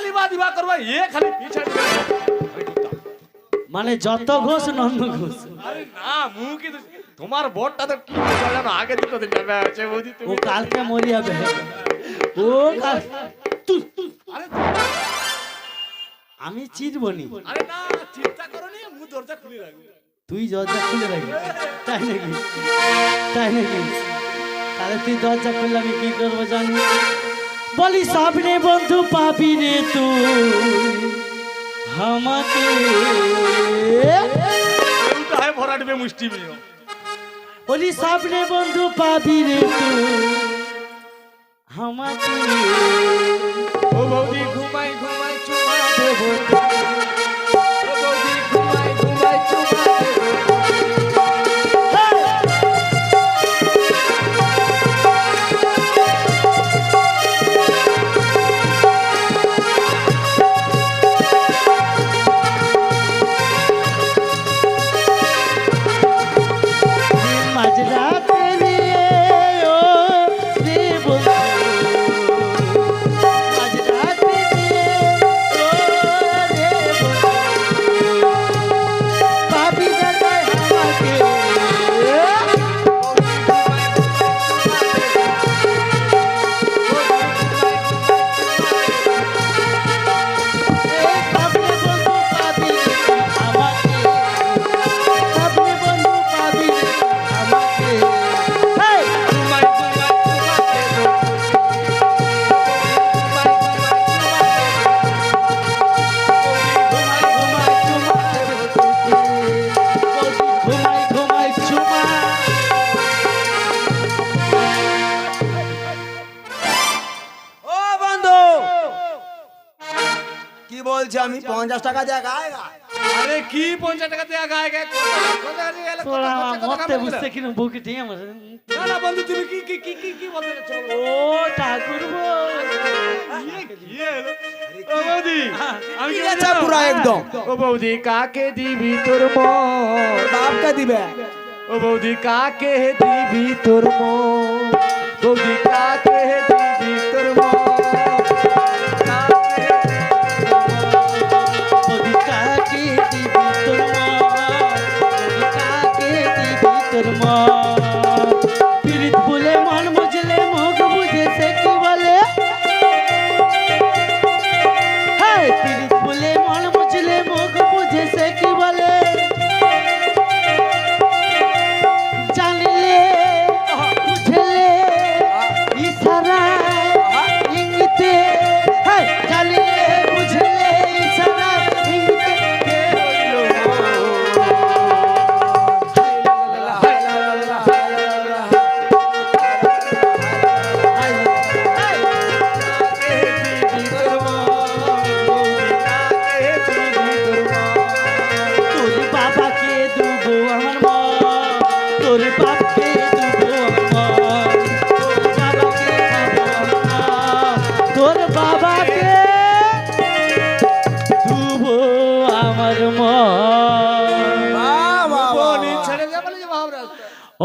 দিবা দিবা করবা এ খালি পিছে মানে যত ঘোষ নন্দ ঘোষ। আরে না মুখে তোমার বটটা তো কি জানো আগে দুটো দিন যাবে আছে বৌদি ও তুমি কালকে মরি যাবে। ও কাল আরে আমি চিনবনি। আরে না চিন্তা করো নি মুখ দরজা খুলে রাখবে তুই দরজা খুলে রাখবি তাই নাকি? তাই নাকি? তাহলে তুই দরজা খুললে আমি কি করবো জানি? বলি সামনে বন্ধু পাবি রে তুই আমাকে। কেউটা হয় ভরা দিবে মুষ্টি মেয়ে বলি সামনে বন্ধু পাবি রে তুই আমাকে। ও বৌদি ঘুমাই ঘুমাই চুমা দেব ও বৌদি ঘুমাই ঘুমাই চুমা দেব মাঝরাতে রে ও রে বন্ধু, মাঝরাতে রে ও রে বন্ধু, পাবি না তাই আমাকে। এই পাবি বন্ধু পাবি আমাকে, পাবি বন্ধু পাবি আমাকে। হেই! ঘুমাই ঘুমাই চুমা দেব ঘুমাই ঘুমাই চুমা দেব ঘুমাই ঘুমাই চুমা। ও বন্ধু কি বলছি আমি 50 টাকা জায়গা আয়েগা আরে কি 50 টাকা দিয়ে গায় গায় তোরা আমার মরতে বুঝতে কিনা বুকে দিয়ে আমার। না না বন্ধু তুমি কি কি কি কি কি বলতে চাচ্ছো ও ঠাকুর ও বৌদি আমি কি আচ্ছা পুরা একদম ও বৌদি কাকে দিবি তোর মন বাপকে দিবে ও বৌদি কাকে দিবি তোর মন বৌদি কাকে দিবি তোর মন ওদি কাকে দিবি তোর মা, ওদি কাকে দিবি তোর মা। পীড়িত বলে মন বুঝলে মুখ বুঝে সে কি বলে? হ্যাঁ পীড়িত বলে মন বুঝলে মুখ বুঝে সে কি বলে? জানলে বুঝলে ইশারা ইঙ্গিতে, হ্যাঁ জানলে বুঝলে ইশারা ইঙ্গিতে কে হইল তোর বাবাকে দেবো আমার মা, তোর বাপকে দেবো আমার মা, তোর বাবাকে দেবো আমার মা, তোর বাবাকে দেবো আমার মা।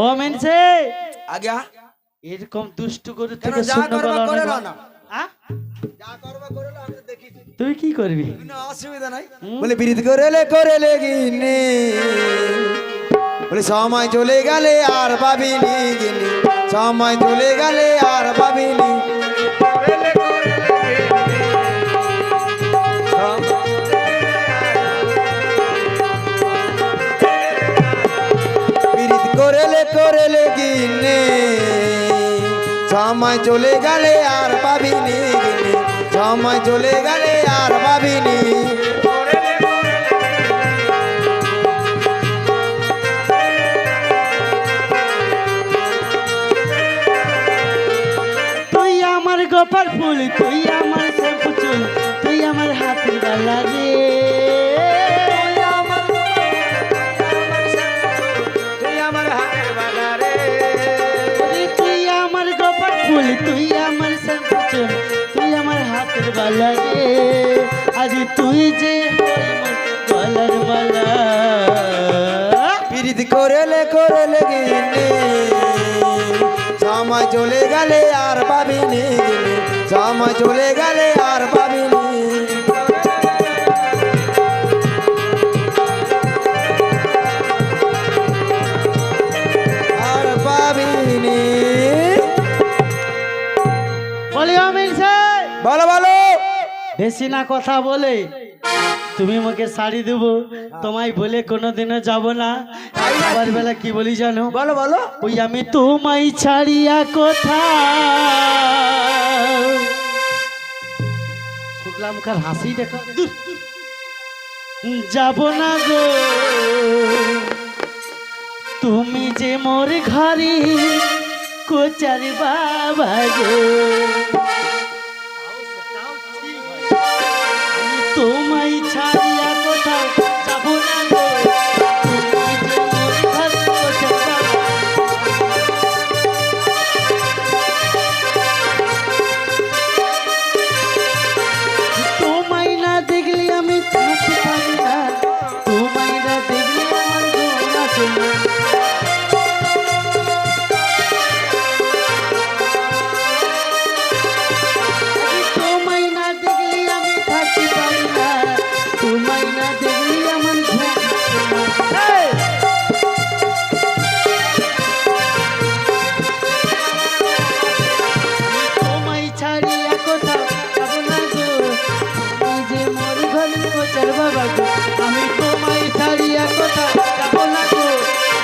ও মেনছে আজ্ঞা এরকম দুষ্টু করে কেন থেকে যা শূন্য করবা গলা করে নেবা। নাও না আ? যা করবা করে নাও আমি দেখিছি তুই কি করবি? কোনো অসুবিধা নাই বলে বিরিত করে লেগিনি বলে সময় চলে গেলে আর পাবিনি গিনি সময় চলে গেলে আর পাবিনি বিরিত করে লেগিনি সময় চলে গেলে আর পাবিনি গিনি সময় চলে গেলে আর পাবিনি তুই আমার গোপাল ফুল, তুই আমার শ্যাম্পু চুল, তুই আমার হাতের বালা রে। তুই আমার হাতের বালা রে ওরে তুই আমার গোপাল ফুল, তুই আমার শ্যাম্পু চুল, তুই আমার হাতের বালা রে। আজ তুই যে হই মোর গলার বালা। পিরিত করে গিনি সময় চলে গেলে আর পাবিনি গিনি সময় চলে গেলে আর পাবিনি মিলছে বলো বলো। বেশি না কথা বলে তুমি আমাকে শাড়ি দেবো, তোমায় বলে কোনোদিনও যাব না। আবার বেলা কি বলি জানো? বলো বলো। ওই আমি তোমায় ছাড়িয়া কোথা শুক্লাম কার হাসি দেখো, দূর। যাব না গো, তুমি যে মোর ঘরে কোচার বাবা গো। আমি তোমায় ছাড়িয়া কোথাও যাব না গো, তুমি যে মোর ঘরে কোচার বাবা। তোমায় না দেখলে আমি থাকতে পারি না, তোমায় না দেখলে আমার ঘুম আসে না। তোমায় না দেখলে আমি থাকতে পারি না, তোমায় না দেখলে আমার ঘুম আসে না। তোমায় ছাড়িয়া কোথাও যাব না গো, তুমি যে মোর ঘরের কোচার বাবা গো। আমি তোমায় ছাড়িয়া কোথাও যাব না গো,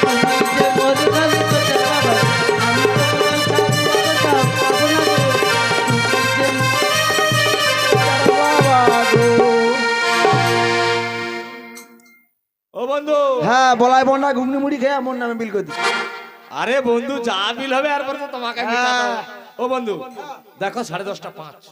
তুমি যে মোর ঘরের কোচার বাবা গো। আমি তোমায় ছাড়িয়া কোথাও যাব না গো, তুমি যে বাবা গো। ও বন্ধু, হ্যাঁ বলাই বন্যা ঘুগনি মুড়ি খেয়ে আমার নামে বিল করে দিচ্ছি। আরে বন্ধু যা বিল হবে আর তো তোমাকে মিটাবো। হ্যাঁ। ও বন্ধু দেখো 10:30 5।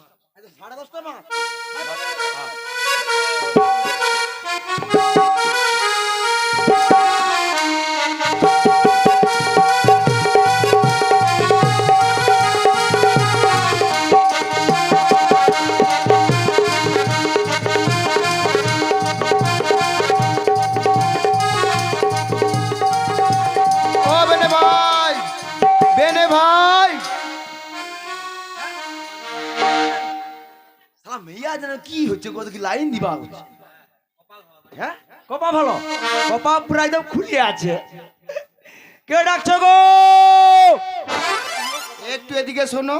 ও বেনে ভাই, বেনে ভাই। সালা মেয়া যেন কি হচ্ছে, কত কি লাইন দিবা হচ্ছে। হ্যাঁ কপা ভালো, কপা পুরো একদম খুলে আছে। কে ডাকছো গো? একটু এদিকে শোনো।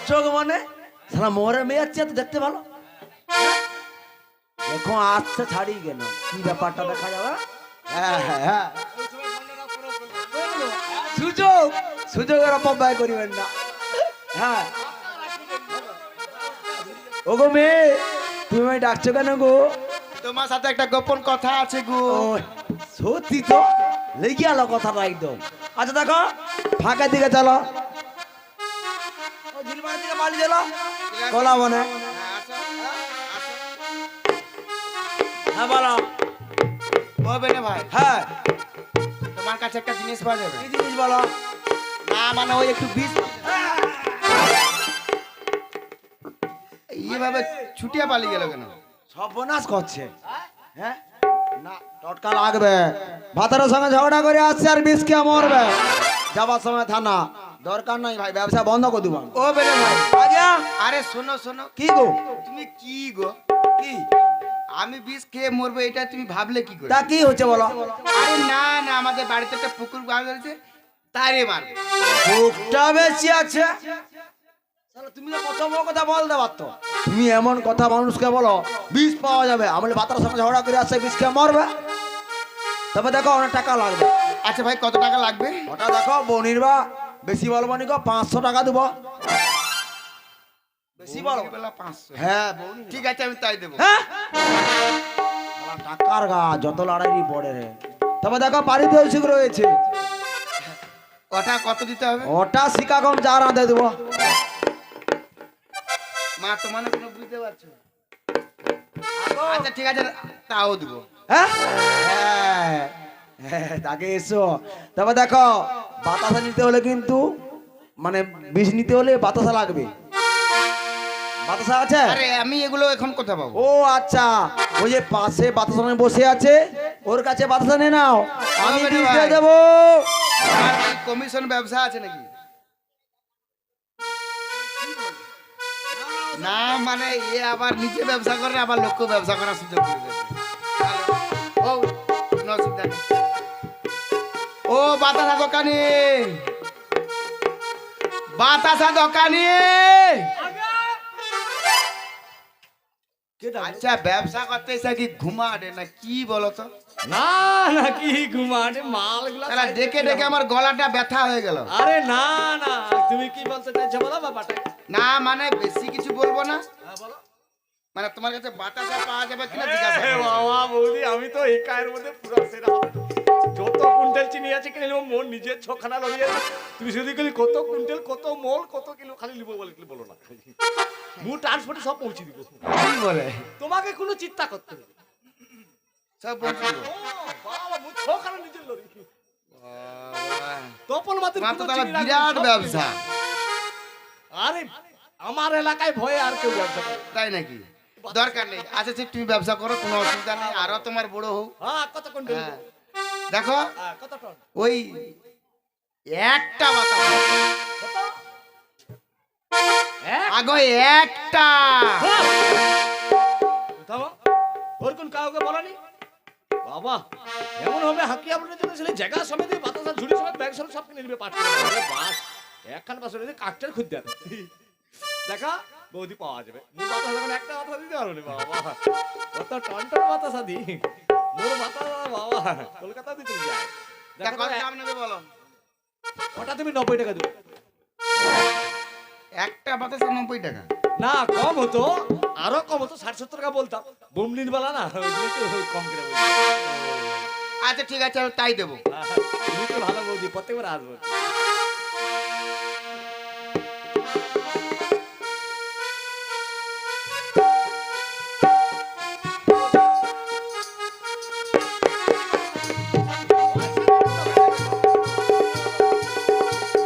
চোখ মানে সারা মোহরে মেয়ে যাচ্ছে তো দেখতে ভালো। দেখো আসছে ছাড়ি কেন, কি ব্যাপারটা দেখা যাবে। হ্যাঁ হ্যাঁ হ্যাঁ, সুযোগ সুযোগের অপব্যয় করিবেন না। হ্যাঁ ও গো মেয়ে, তুমি আমায় ডাকছো কেন গো? তোমার সাথে একটা গোপন কথা আছে গো। ও সত্যি তো লেগে গেল কথাটা একদম। আচ্ছা দেখো ফাঁকা দিকে চলো, ও ঝিলমার দিকে বাড়ি চলো, কলা মনে। হ্যাঁ বলো। ও বেনে ভাই, হ্যাঁ তোমার কাছে একটা জিনিস পাওয়া যাবে? কি জিনিস বলো? না মানে ওই একটু বিষ। এইভাবে ছুটিয়া পালিয়ে গেল কেন? সর্বনাশ করছে। হ্যাঁ না টটকা লাগবে, ভাতারের সঙ্গে ঝগড়া করে আসছে আর বিষ খেয়ে মরবে। যাবার সময় থানা, দরকার নাই ভাই, ব্যবসা বন্ধ করে দিব। ও বেনে ভাই, আজ্ঞা আরে শোনো শোনো, কি গো? তুমি কি গো? কি আমি বিষ খেয়ে মরবো এটা তুমি ভাবলে কি করে? তা কি হচ্ছে বলো? আরে না না, আমাদের বাড়িতে একটা পুকুর বাঁধ আছে, তারে মারবে। ভোগটা বেশি আছে। শালা তুমি তো প্রথম কথা বলতে পারতো। তুমি এমন কথা মানুষকে বলো বিষ পাওয়া যাবে, আমলে ভাতার সঙ্গে ঝগড়া করে আসছে বিষ খেয়ে মরবে। তবে দেখো অনেক টাকা লাগবে। আচ্ছা ভাই কত টাকা লাগবে? ওটা দেখো বনির বা বেশি বলবো নি গো, 500 টাকা দেবো। বেশি বলো? বেলা 500। হ্যাঁ ঠিক আছে আমি তাই দেবো। হ্যাঁ শালা টাকার গা যত লড়াই পড়ে রে। তবে দেখো পারিতোষিক রয়েছে, ওটা কত দিতে হবে? ওটা শিকাগম যা রাঁধে দেবো। মা তোমার কোনো বুঝতে পারছো? আচ্ছা ঠিক আছে তাও দেবো। হ্যাঁ হ্যাঁ হ্যাঁ, তাকে এসো। তবে দেখো বাতাসা নিতে হলে কিন্তু মানে বিষ নিতে হলে বাতাসা লাগবে। বাতাসা আছে? আরে আমি এগুলো এখন কোথায় পাবো? ও আচ্ছা, ওই যে পাশে বাতাসা নিয়ে বসে আছে, ওর কাছে বাতাসা নিয়ে নাও, আমি হবে না বিষ ভাই। দিয়ে দেবো। আমার কি কমিশন ব্যবসা আছে নাকি? না মানে এ আবার নিজে ব্যবসা করে আবার লোক ব্যবসা করার সুযোগ করে দেবে। ও কোনো অসুবিধা নেই। ও বাতাসা দোকানি, বাতাসা দোকানি। কে ডাকলো? আচ্ছা ব্যবসা করতে এসে কি ঘুমাটে না কি বলো তো? না না কি ঘুমাটে মালগুলা তাহলে ডেকে ডেকে আমার গলাটা ব্যথা হয়ে গেল। আরে না না তুমি কি বলতে চাইছো বলো বাবাটা। না মানে বেশি কিছু বলবো না, হ্যাঁ বলো। মানে তোমার কাছে বাতাসা পাওয়া যাবে কিনা জিজ্ঞাসা এ করবো। বাবা বৌদি আমি তো এই কায়ের মধ্যে পুরো সেরা হবে। যত কুইন্টাল চিনি আছে কিনে নেবো, মোর নিজের ছখানা লড়িয়ে তুমি শুধু খালি কত কুইন্টাল কত মোল কত কিলো খালি নিবো বলে বলো না, মু ট্রান্সপোর্টে সব পৌঁছে দিব। কি বলে তোমাকে কোনো চিন্তা করতে হবে না। সব বলছি তো। ও বাবা মু ছখানা নিজের লড়ি বাবা, তপন মাত্র তোমার তো তাহলে বিরাট ব্যবসা, আরে আমার এলাকায় ভয়ে আর কেউ ব্যবসা করে না। তাই নাকি? দরকার নেই, আচ্ছা ঠিক তুমি ব্যবসা করো, কোনো অসুবিধা নেই, আরো তোমার বড় হোক। হ্যাঁ কত কুইন্টাল হ্যাঁ। দেখো কত টন ওই একটা বাতাসা, কত এক আগো একটা। থামো, ওর কোন কাউকে বলনি বাবা, এমন হবে হাকিয়া বলে দিলে ছেলে জায়গা সমেত বাতাসা ঝুড়ি সমেত ব্যাগ সমেত সব কিনে নিবে পাঠ করে। আরে বাস একখান বাস হলে কাকটার খুঁজতে হবে। দেখা বৌদি পাওয়া যাবে। মোর বাতাসা এখন একটা বাতাসা দিতে পারবো না বাবা, কত টন টন বাতাসা দি মোর বাতাসা বাবা কলকাতা দিতে যায়। দেখো দেখো দাম নেবে বলো। ওটা তুমি 90 টাকা দেবে। একটা বাতাসা 90 টাকা? না কম হতো, আরো কম হতো, 60-70 টাকা বলতাম। বুমলিন বালা না ওই জন্য একটু কম করে বলছি। আচ্ছা ঠিক আছে আমি তাই দেবো। তুমি তো ভালো বৌদি, প্রত্যেকবার আসবো।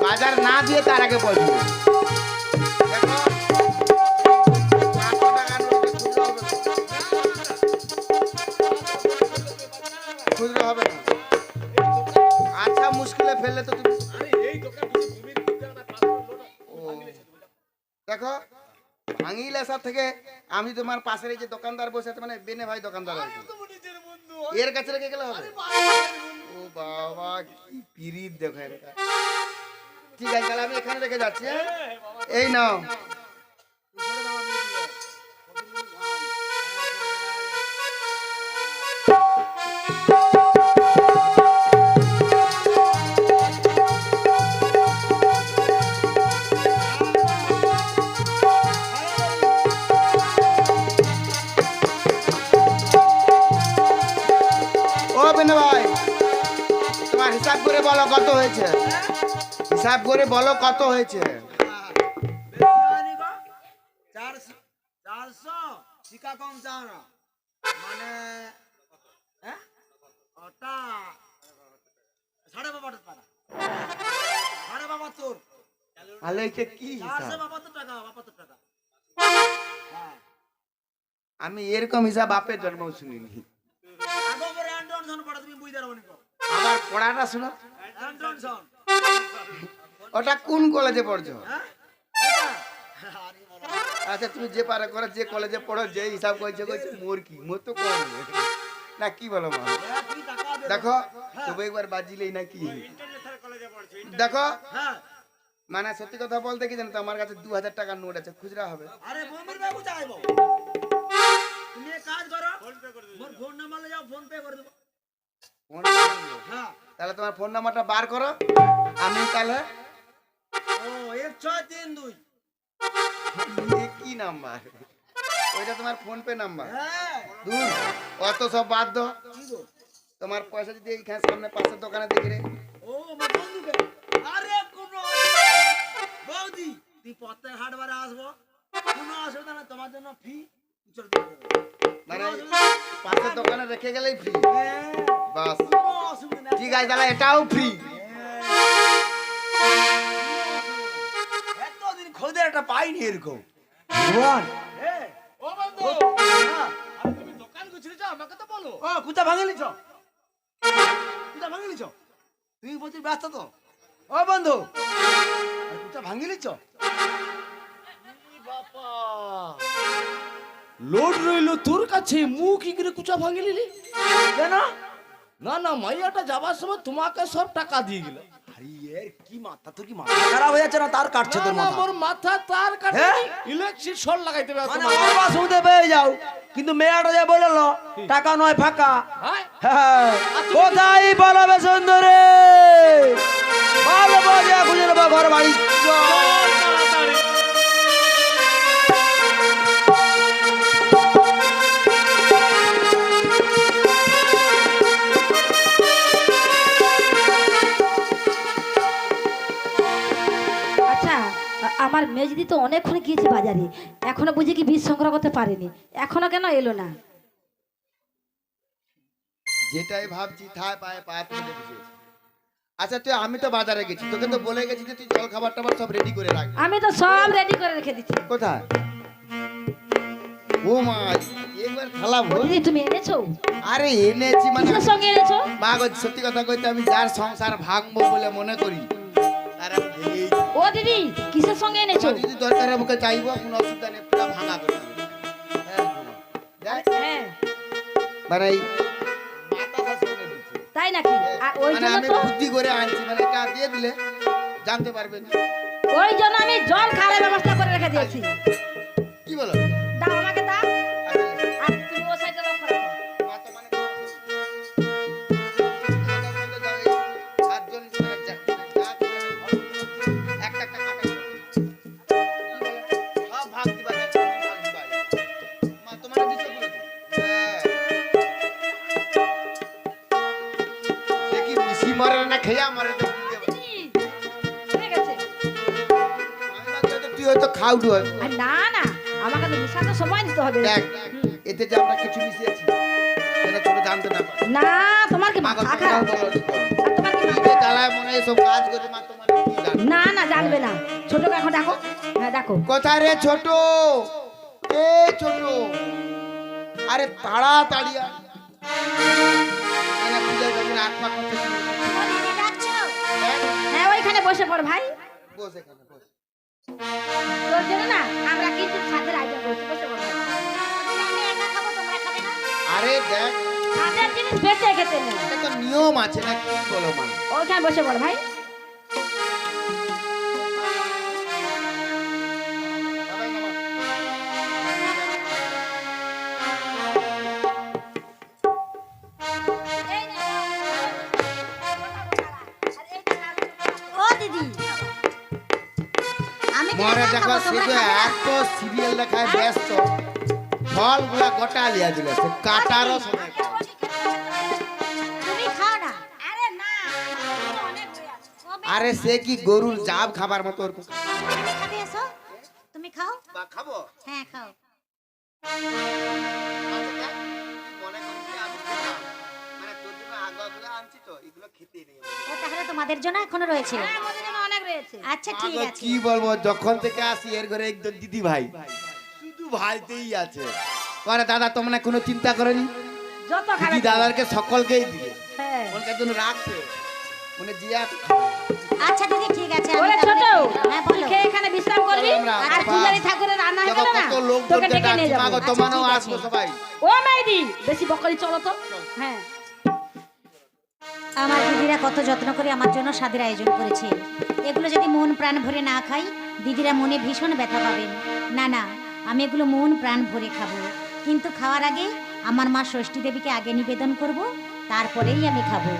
বাজার না দিয়ে তার আগে পয়সা নেবে। দেখো, 500 টাকার নোটে খুচরো হবে না। আচ্ছা মুশকিলে ফেললে তো তুমি। ও, দেখো ভাঙিলেসার থেকে আমি তোমার পাশের এই যে দোকানদার বসে আছে, মানে বেনে ভাই দোকানদার আর কি, এর কাছে রেখে গেলে হবে? ও বাবা কি পিরিত দেখো এরকা। ঠিক আছে তাহলে আমি এখানে রেখে যাচ্ছি, হ্যাঁ? এই নাও। ও বেনে ভাই, তোমার হিসাব করে বলো কত হয়েছে, হিসাব করে বলো কত হয়েছে। 400 টিকা কম চাও না মানে ওটা 7.5 টাকা 7.5 তাহলে এটা কি হিসাব? 472 টাকা 72 টাকা। আমি এরকম হিসাব বাপের জন্ম শুনিনি। আগো করে অ্যান্ডনসন পড়া তুমি বুঝতে পারবে না। আবার পড়াটা শোনো। অ্যান্ডনসন ওটা কোন কলেজে পড়ছো? হ্যাঁ আরে বাবা আচ্ছা তুমি যে পারে করো, যে কলেজে পড়ো, যে হিসাব করছো করছো, মোর কি, মোর তো কম না, কি বলো মা? তুই টাকা দে। দেখো তবে একবার বাজিলেই নাকি। দেখো হ্যাঁ মানে সত্যি কথা বলতে কি জানো তো, আমার কাছে 2000 টাকার নোট আছে, খুচরা হবে? আরে বম্বের বাবু চাইবো, তুমি এক কাজ করো মোর ফোন নাম্বার ले যাও, ফোন পে করে দেব। ফোন করবো? হ্যাঁ তাহলে তোমার ফোন নাম্বারটা বার করো, আমি তাহলে ও 1632 এ কি নাম্বার? ওইটা তোমার ফোন পে নাম্বার? হ্যাঁ দূর অত সব বাদ দাও। কি গো তোমার পয়সা যদি এইখানে সামনে পাশের দোকানে দেখি রে। ও আমার বন্ধুকে আরে কোনো বৌদি তুই প্রত্যেক হাটবারে আসবো, কোনো অসুবিধা না, তোমার জন্য ফ্রি চল দেব। মানে পাশের দোকানে রেখে গেলেই ফ্রি? বাস কোনো অসুবিধা না। ঠিক আছে তাহলে এটাও ফ্রি। এতদিন খোঁজে একটা পাইনি এরকম। ভগবান হ্যাঁ ও বন্ধু, আরে তুমি দোকান গুছিয়ে যাও, আমাকে তো বলো। ও কুতা ভাঙে নিছ, কুতা ভাঙে নিছ, তুমি বলছি ব্যস্ত তো। ও বন্ধু কুতা ভাঙে নিছ? বাবা লোড রইলো তোর কাছে, মুখ কি করে কুচা ভাঙে নিলি? কেন না না মাইয়াটা যাবার সময় তোমাকে সব টাকা দিয়ে গেল। আরে এর কি মাথা, তোর কি মাথা খারাপ হয়ে যাচ্ছে না? তার কাটছে তোর মাথা। মোর মাথা তার কাটে হ্যাঁ? ইলেকট্রিক শর্ট লাগাইতে হবে মানে তোমাকে। ওর শুনতে পেয়ে যাও, কিন্তু মেয়েটা যে বললো টাকা নয় ফাঁকা। হ্যাঁ? হ্যাঁ, কোথায় পালাবে সুন্দরে? ভালো বাজে খুঁজে নেবো ঘর বাড়ি। চল তাড়াতাড়ি। আচ্ছা, আমার মেজদি তো অনেকক্ষণ গিয়েছে বাজারে, এখনো বুঝি কি বীজ সংগ্রহ করতে পারেনি, এখনো কেন এলো না? যেটাই ভাবছি থায় পায়ে পা তুলে বসেছি। আচ্ছা তুই, আমি তো বাজারে গেছি, তোকে তো বলে গেছি যে তুই জল খাবার টাবার সব রেডি করে রাখ। আমি তো সব রেডি করে রেখে দিচ্ছি। কোথায়? ও মা, একবার থালা ভর। দিদি তুমি এনেছো? আরে এনেছি মানে কিসের সঙ্গে এনেছো? মা গো, সত্যি কথা কইতে আমি যার সংসার ভাঙবো বলে মনে করি তার আমি ভেঙেই দিই। ও দিদি কিসের সঙ্গে এনেছো? আমার যদি দরকার হয় আমাকে চাইবো, কোনো অসুবিধা নেই, পুরো ভাঙা করে দেবো। হ্যাঁ, দেখ, হ্যাঁ মানে এই বাতাসা শুনে দিচ্ছে। তাই নাকি? আর ওই মানে জন্য আমি তো বুদ্ধি করে আনছি, মানে এটা দিয়ে দিলে জানতে পারবে না। ওই জন্য আমি জল খাওয়ার ব্যবস্থা করে রেখে দিয়েছি। কি বলো? দাও আমাকে দাও, আসলে আর তুমি ও সাইডে লক্ষ্য রাখো। মা তো মানে সাতজন মানে একটা একটা কাটা সব ভাগ দিবা, মা তোমার দিছো বলে তো। হ্যাঁ, দেখি মিশি মরে না খেয়া মরে তো বুঝতে পারছি। হয়ে গেছে। আমি ভাবছি হয়তো তুই হয়তো খাউডু হয়। আর না না, আমাকে তো মিশাতে সময় দিতে হবে। দেখ, এতে যে আমরা কিছু মিশিয়েছি এটা তোরা জানতে না পারে। না তোমার কি মাগো, মাথা তোমরাও খারাপ? বলো তো। আর তোমার কি এই যে জ্বালায় মনে হয় এসব কাজ করে, মা তোমার কি জানে? না না জানবে না। ছোটকে এখন ডাকো। হ্যাঁ ডাকো। কোথায় রে ছোট? এ ছোট, আরে তাড়াতাড়ি আয়। এরা পূজার জন্য আত্মা করতে শুরু করেছে। দেখ, হ্যাঁ ওইখানে বসে পড় ভাই। বস এখানে, বস। তোর জন্য না আমরা কিন্তু ছাদের আয়োজন করছি, বসে পড় ভাই। আরে দেখ, ছাদের জিনিস বেঁচে খেতে নেই। এটা তো নিয়ম আছে না, কি বলো মা? ওইখানে বসে পড় ভাই। সবাই নামো। ও দিদি, আমি কি মরে একা দেখো, খাবো, সে তোমরা যে খাবে না? এত সিরিয়াল দেখায় ব্যস্ত, ফলগুলা গোটা লিয়া দিল, সে কাটারও সময় পায় না। তুমি খাও না। আরে না, আমার অনেক হয়ে আছে। কবে আরে সে কি গরুর জাব খাবার মতো ওরকম। তুমি খাবে এসো? তুমি খাও? বা খাবো? হ্যাঁ খাও। আচ্ছা দেখ, তুই মনে করিস যে আমি খেলাম। মানে তোর জন্য আগুয়াগুলো আনছি তো, এগুলো খেতে নেই। ও তাহলে তোমাদের জন্য এখনো রয়েছে। হ্যাঁ আমাদের জন্য অনেক রয়েছে। আচ্ছা ঠিক আগো আছে। কি বলবো, যখন থেকে আসি এর ঘরে একদম দিদি ভাই, শুধু ভাইতেই আছে। মানে দাদা তো মানে কোনো চিন্তা করেনি, যত খাবে দিদি দাদারকে সকলকেই দিবে, হ্যাঁ। ওনকার জন্য রাখছে, মানে জিয়া। আচ্ছা দিদি ঠিক আছে। আমি ওরে ছোট, তাহলে- হ্যাঁ তুই বলো। খেয়ে এখানে বিশ্রাম করবি। আমরা আর বাবা। পূজারি ঠাকুরের রান্না হয়ে গেল না, কত লোক তোকে ডেকে নিয়ে যাবো। মাগো, আচ্ছা, তোমারও ঠিক আছে। আসবো সবাই। ও মেয়েদি, বেশি বকরি চলো তো। হ্যাঁ আমার দিদিরা কত যত্ন করে আমার জন্য স্বাদের আয়োজন করেছে। এগুলো যদি মন প্রাণ ভরে না খাই, দিদিরা মনে ভীষণ ব্যথা পাবেন। না না, আমি এগুলো মন প্রাণ ভরে খাবো, কিন্তু খাওয়ার আগে আমার মা ষষ্ঠী দেবীকে আগে নিবেদন করব, তারপরেই আমি খাবো।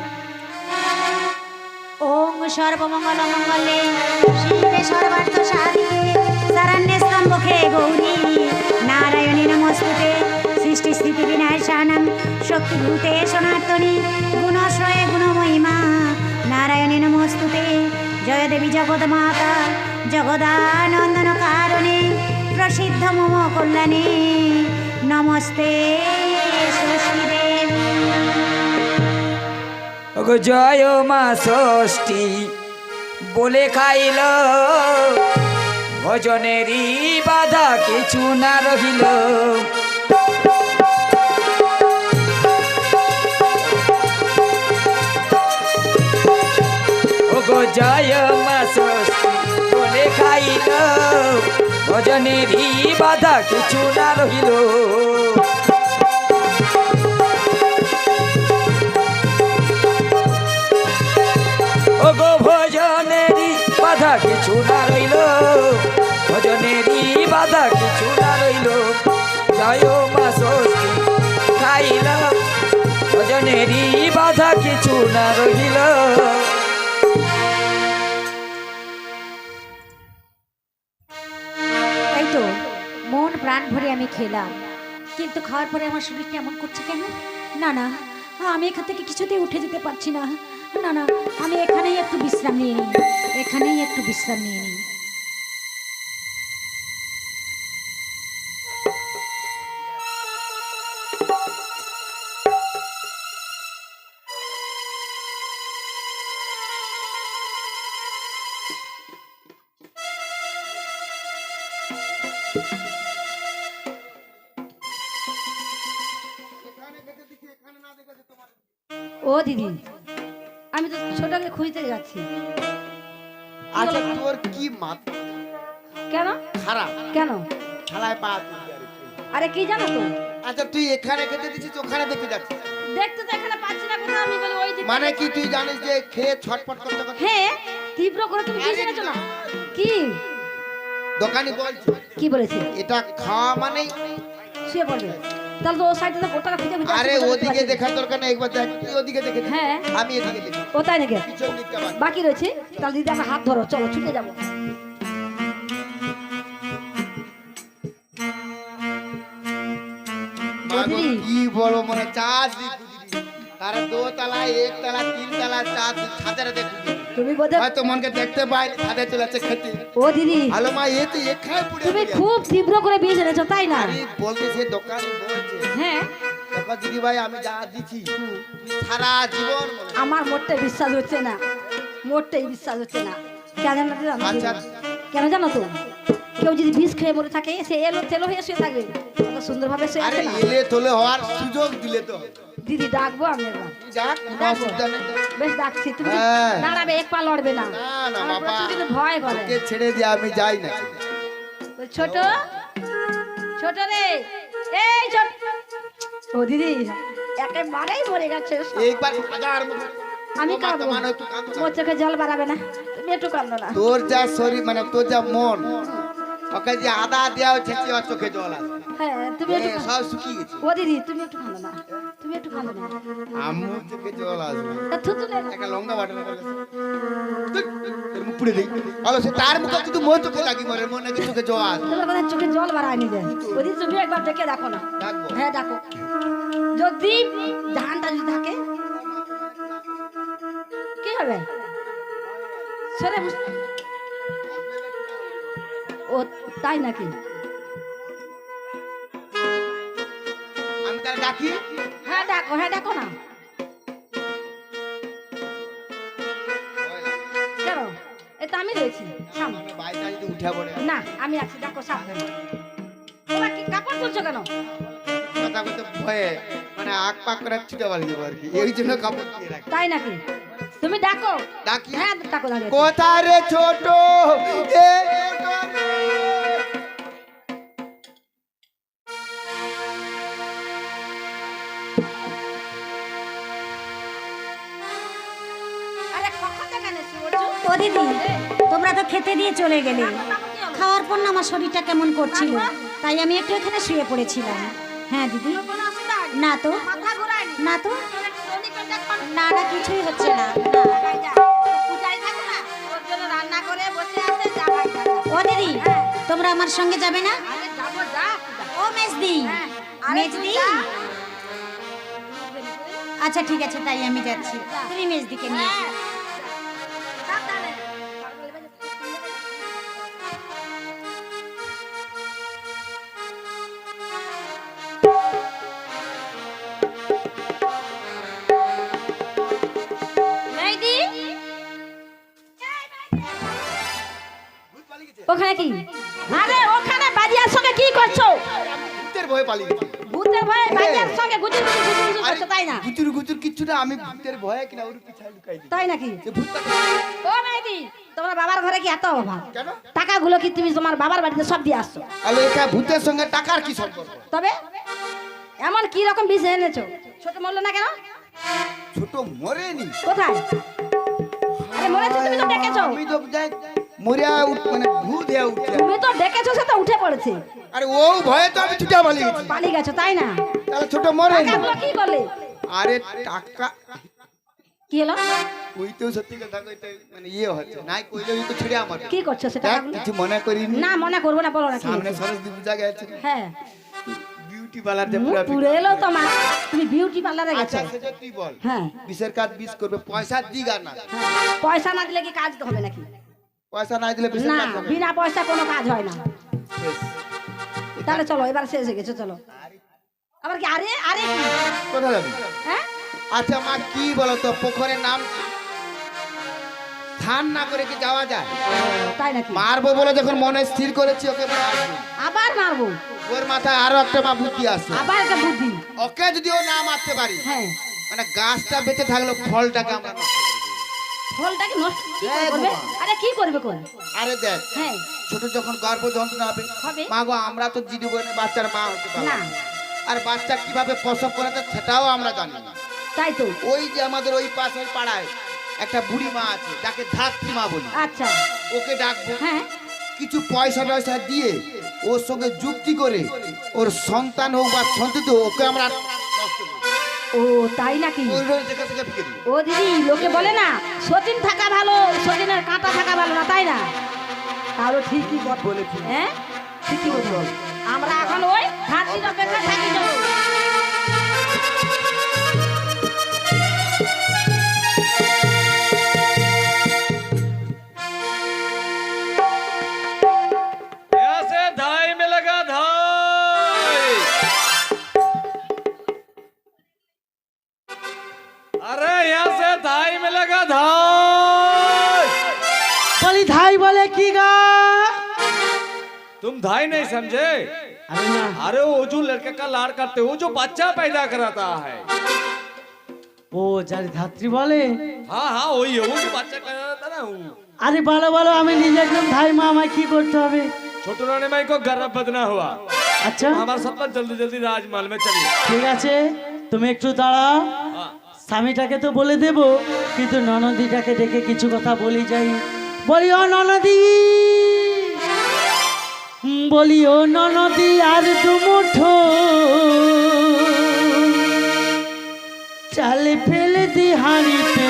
ওম সর্বমঙ্গল মঙ্গলে শিবে সর্বার্থ সাধিকে শরণ্যে স্তম্ভকে গৌরী নারায়ণী নমস্তুতে সৃষ্টি স্থিতি বিনাশানং শক্তিভূতে সনাতনী গুণশ্রয়ে গুণমহিমা নারায়ণী নমস্তুতে জয় দেবী জগৎমাতা জগদানন্দন কারণে প্রসিদ্ধ মম কল্যাণে নমস্তে ষষ্ঠী দেবী। ওগো জয় মা ষষ্ঠী বলে খাইল, ভজনেরই বাধা কিছু না রহিল। ওগো জয় মা ষষ্ঠী বলে খাইল, ভজনেরই বাধা কিছু না রহিল। ওগো ভজনেরই বাধা কিছু না রইল, ভজনেরই বাধা কিছু না রইল, জয় মা ষষ্ঠী খাইল, ভজনেরই বাধা কিছু না রইল। এই তো মন প্রাণ ভরে আমি খেলাম, কিন্তু খাওয়ার পরে আমার শরীরটা এমন করছে কেন? না না, আমি এখান থেকে কিছুতেই উঠে যেতে পারছি না। না না, আমি এখানেই একটু বিশ্রাম নিয়ে নিই, এখানেই একটু বিশ্রাম নিয়ে নিই। ও দিদি, আমি তো ছোটকে খুঁজতে যাচ্ছি। আচ্ছা তোর কি মাথা কেন খারাপ? কেন? থালায় পা দিবি আর একটু। আরে কি জানো তো, আচ্ছা তুই এখানে খেতে দিছিস ওখানে দেখতে যাচ্ছিস, দেখতে তো এখানে পাচ্ছি না কোথাও, আমি বলি ওই দিকে। মানে কি তুই জানিস যে খেয়ে ছটফট করতে করতে হ্যাঁ, তীব্র করে তুমি কি জেনেছো না? কি দোকানি বলছে কি বলেছে? এটা খাওয়া মানে? শুয়ে পড়বে। তাহলে তো ও সাইডে তো ওটাকে খুঁজে খুঁজে আরে আসছি, ওদিকে দেখার দরকার নেই, একবার দেখ তুই ওদিকে দেখে নে। হ্যাঁ। আমি এদিকে দেখি, ও তাই নাকি? পিছন দিকটা বাদ। বাকি রয়েছে, তাহলে দিদি আমার হাত ধরো, চলো ছুটে যাবো। মা গো, দিদি। কি বলবো মানে চার দিক তারা দোতলা একতলা তিনতলা চার দিক ছাদের দেখি, তুমি বোধহয়, হয়তো মনকে দেখতে পাই ছাদে চলে যাচ্ছে খেতে। ও দিদি, ভালো মা এ তো এখানে পুড়ে তুমি গেছে। খুব তীব্র করে বিয়ে জেনেছো তাই না? আমি বলতে সে দোকানি বলছে হ্যাঁ, দেখো দিদি ভাই আমি যা দিচ্ছি তুই সারা জীবন মনে রাখবি। আমার মোটটাই বিশ্বাস হচ্ছে না, মোটটাই বিশ্বাস হচ্ছে না। কেন জানো তো? আচ্ছা। কেন জানো তো? কেউ যদি বিষ খেয়ে মরে থাকে, সে এলো তেলো হয়ে শুয়ে থাকবে, অত সুন্দরভাবে শুয়ে আরে আছে না। এলে তোলে হওয়ার সুযোগ দিলে তো হবে। দিদি ডাকবো আমি একবার। তুই যাক কোনো ডাকবো। অসুবিধা নেই। বেশ ডাকছি, তুমি হ্যাঁ। দাঁড়াবে, এক পা লড়বে না। না না আমার বাবা প্রচুর কিন্তু ভয় করে। তোকে ছেড়ে দিয়ে আমি যাই না। ওই ছোট ছোট রে, এই ছোট। ও দিদি একেবারেই মরে গেছে। এইবার হাজার মতো আমি ও মাথা কাঁদবো, মানো, তুই কাঁদো না। মোর চোখে জল বাড়াবে না, তুমি একটু কাঁদো না। তোর যা শরীর মানে তোর যা মন, ওকে যে আদা দেওয়া হচ্ছে ওর চোখে জল আসে। হ্যাঁ, তুমি একটু এ, সব শুকিয়ে গেছে, ও দিদি তুমি একটু কাঁদো না, তুমি একটু কাঁদো না। আমার চোখে জল আসবে। তা থুতু নে। একটা লঙ্কা বাটনা করে তোর মুখ পুড়ে দেই আলো সে তার মুখে যদি মোর চোখে লাগি মরে মনে নাকি চোখে জল আসবে। তোমার কথা চোখে জল বাড়ায় নিবে। ও দিদি তুমি একবার ডেকে দেখো না। ডাকবো? হ্যাঁ ডাকো, যদি ধানটা যদি থাকে কি হবে? সরে ও তাই নাকি? আমি তার ডাকি হ্যাঁ ডাকো, হ্যাঁ ডাকো না। কেন? এই তো আমি রয়েছি সামনে। বাইরে যদি উঠে পড়ে না আমি আছি, ডাকো সাবধানে। তোমার কি কাপড় তুলছো কেন? কথা বলতে ভয়ে মানে আগ পাক করে ছুটে পালিয়ে যাবো আর কি, এই জন্য কাপড় দিয়ে রাখি। তাই নাকি? তুমি ডাকো। ডাকি? হ্যাঁ ডাকো, দাঁড়িয়ে আছি। কোথায় রে ছোট এ ছোট রে। আরে কখন থেকে এনেছি ওর জন্য? ও দিদি, তোমরা তো খেতে দিয়ে চলে গেলে, খাওয়ার পর না আমার শরীরটা কেমন করছিল, তাই আমি একটু এখানে শুয়ে পড়েছিলাম। হ্যাঁ দিদি। কোনো অসুবিধা হয়নি? না তো, মাথা ঘোরায়নি? না তো, শনিকে দেখো না। না না কিছুই হচ্ছে না। ভাই যা, পূজায় থাকো না, ওর জন্য রান্না করে বসে আছে, যা ভাই যা, যা। ও দিদি, তোমরা আমার সঙ্গে যাবে না? আরে যাবো, যা পূজা। ও মেজদি, হ্যাঁ, আরে মেজদি। তুই যা। আচ্ছা ঠিক আছে, তাই আমি যাচ্ছি, তুমি মেজদিকে নিয়ে এসো। সাবধানে। মেহেদি, ওখানে কি? আরে ওখানে বাজিয়ার সঙ্গে কি করছো? ভূতের ভয়ে পালিয়ে গেছি। ভূতের ভয়ে বাজিয়ার সঙ্গে গুজুর গুজুর গুজুর গুজুর করছো, তাই না? গুচুর গুচুর কিচ্ছু না, আমি ভূতের ভয়ে কিনা ওর পিছায় লুকাই দিই। তাই নাকি? সে ভূতটা ও মেহেদি, তোমার বাবার ঘরে কি এত অভাব? কেন? টাকাগুলো কি তুমি তোমার বাবার বাড়িতে সব দিয়ে আসছো? আলো এটা ভূতের সঙ্গে টাকার কি সম্পর্ক? তবে এমন কি রকম বিষ এনেছো? ছোট মরলো না কেন? ছোট মরেনি, কোথায়? আরে মরে বলেছি তুমি তো ডেকেছো। আমি তো যাই মরিয়া মানে ভূত হয়ে উঠছে। তুমি তো ডেকেছো সে তো উঠে পড়েছে। আরে ও ভয়ে তো আমি ছুটে পালিয়ে গেছি। পালিয়ে গেছো তাই না? তাহলে ছোট মরে টাকাগুলো কি করলে? আরে টাকা কি হলো? ওই তো সত্যি কথা কইতে মানে ইয়ে হচ্ছে নাই কইলে ওই তো ছেড়ে আমার কি করছো সেটা? দেখ কিছু মনে করিনি না মনে করবো না, বলো না কি সামনে হয়েছে? সরস্বতী পূজা গেছে হ্যাঁ বিউটি পার্লার যে মুখ পুরো পুড়ে এলো তোমার, তুমি বিউটি পার্লারে আচ্ছা গেছো। সেটা তুই বল হ্যাঁ বিশের কাজ বিশ করবে পয়সা দিগ আর না হ্যাঁ। পয়সা না দিলে কি কাজ হবে নাকি? পয়সা না দিলে বিশের না, কাজ হবে বিনা পয়সা কোনো কাজ হয় না। শেষ। তাহলে চলো এবার শেষ হয়ে গেছে, চলো। আবার কি আরে আরে কি? কোথায় যাবি হ্যাঁ আচ্ছা মা কি বলো তো পুকুরের নাম ধান না করে কি যাওয়া যায়? তাই নাকি? মারবো বলে যখন মনে স্থির করেছি ওকে মারবো। আবার মারবো? ওর মাথায় আরো একটা মা বুদ্ধি আছে আবার একটা বুদ্ধি? ওকে যদি ও না মারতে পারি হ্যাঁ মানে গাছটা বেঁচে থাকলো ফলটাকে আমরা নষ্ট করে দেব। ফলটাকে নষ্ট কি হ্যাঁ, করবে? বাবা। আরে কি করবে কোন? আরে দেখ হ্যাঁ ছোট যখন গর্ভ যন্ত্রণা হবে হবে। মা গো আমরা তো জিডি বলে বাচ্চার মা হতে পারবো না না। আর বাচ্চা কিভাবে প্রসব করে তো সেটাও আমরা জানি না। তাই তো। ওই যে আমাদের ওই পাশের পাড়ায় একটা বুড়ি মা আছে যাকে ধাত্রী মা বলি আচ্ছা ওকে ডাকবো হ্যাঁ কিছু পয়সা টয়সা দিয়ে ওর সঙ্গে যুক্তি করে ওর সন্তান হোক বা সন্ততি হোক, ওকে আমরা নষ্ট করবো। ও তাই নাকি? ওই রোজ দেখে দেখে ফিরে দিবো। ও দিদি লোকে বলে না সতীন থাকা ভালো সতীনের কাঁটা থাকা ভালো না, তাই না? তাহলে ঠিকই বলেছি। হ্যাঁ ঠিকই বলছো। আমরা এখন ওই হাতির অপেক্ষা থাকি চলো। ऐसे धाई में लगा धाई। अरे यहाँ से धाई में लगा धाई। বলি ধাই বলে কি গা? तुम धाई नहीं समझे? আরে না, अरे वो जो लड़के का लाड़ करते हो जो बच्चा पैदा कराता है। ও যার ধাত্রী বলে। हाँ हाँ वही है वो जो बच्चा पैदा करता ना वो। আরে বলো বলো, আমি নিজে একদম ধাই মা, আমায় কি করতে হবে? छोटू रानी माई को गर्भ बदना हुआ। আচ্ছা हमारे साथ में जल्दी जल्दी राजमहल में चलिए। ঠিক আছে, তুমি একটু দাঁড়াও। हाँ। স্বামীটাকে তো বলে দেব, কিন্তু ননদিটাকে ডেকে কিছু কথা বলি যাই। বলি ও ননদি, বলি ও ননদি আর দুমুঠো চাল ফেলে দি হাঁড়িতে,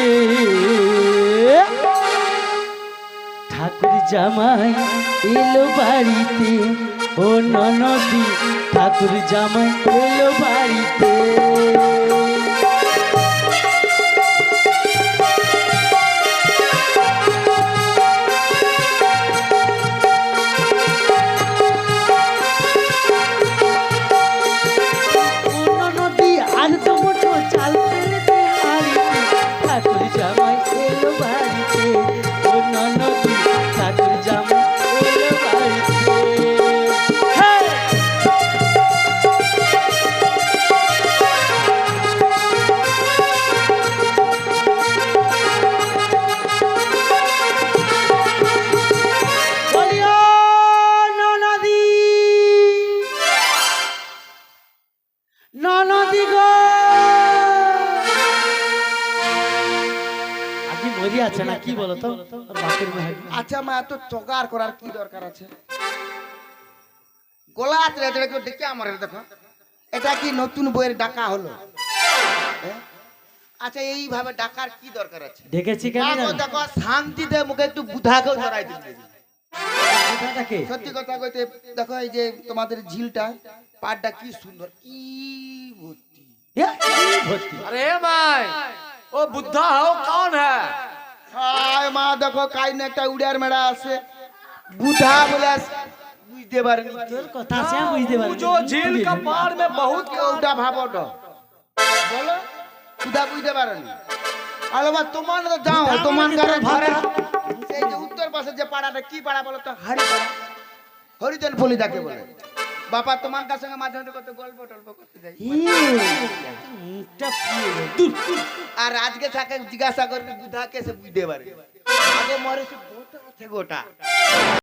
ঠাকুর জামাই এলো বাড়িতে। ও ননদি ঠাকুর জামাই এলো বাড়িতে। নদী আর দুমুঠো চাল ফেলে দে হাড়িতে, ঠাকুর জামাই এলো বাড়িতে। ও নদী ঠাকুর জামাই এলো বাড়িতে। হ্যাঁ বলি ও ননদি, ননদি গো, আগে মরি আছে না কি বলো তো? ওর বাপের মেয়ে। আচ্ছা মা এত চকার করার কি দরকার আছে? গলা হাতরে এটা কেউ ডেকে আমার দেখো এটা কি নতুন বইয়ের ডাকা হলো? হ্যাঁ? আচ্ছা এইভাবে ডাকার কি দরকার আছে? ডেকেছি কেন মা গো, জানো? দেখো শান্তিতে মুখে একটু বুধাকেও জড়াই দিতে। কথাটাকে সত্যি কথা কইতে দেখো এই যে তোমাদের ঝিলটা পাড়টা কি সুন্দর কি ভর্তি। ভর্তি। अरे माई वो बुद्धा हो कौन है? হায় মা দেখো কাইনে একটা উড়ার মেড়া আছে বুধা বলে বুঝতে পারেনি তোর কথা সে বুঝতে পারি। वो जो झील का पार में बहुत ওটা ভাবোটা বলো বুধা বুঝতে পারেনি। আরে মা তোমার তো যাও তোমার ঘরে ঘরে সেই যে উত্তর পাশে যে পাড়াটা কি পাড়া বলো তো হাড়ি পাড়া হরিজন বলি যাকে বলে। বাবা তোমার কাছে সঙ্গে মাঝে মাঝে কত গল্প টল্প করতে যাই মুখটা পুরো দূর। আর আজকে তাকে জিজ্ঞাসা করবে বুধা কেসে বুঝতে পারে আগে মরে সে গোটা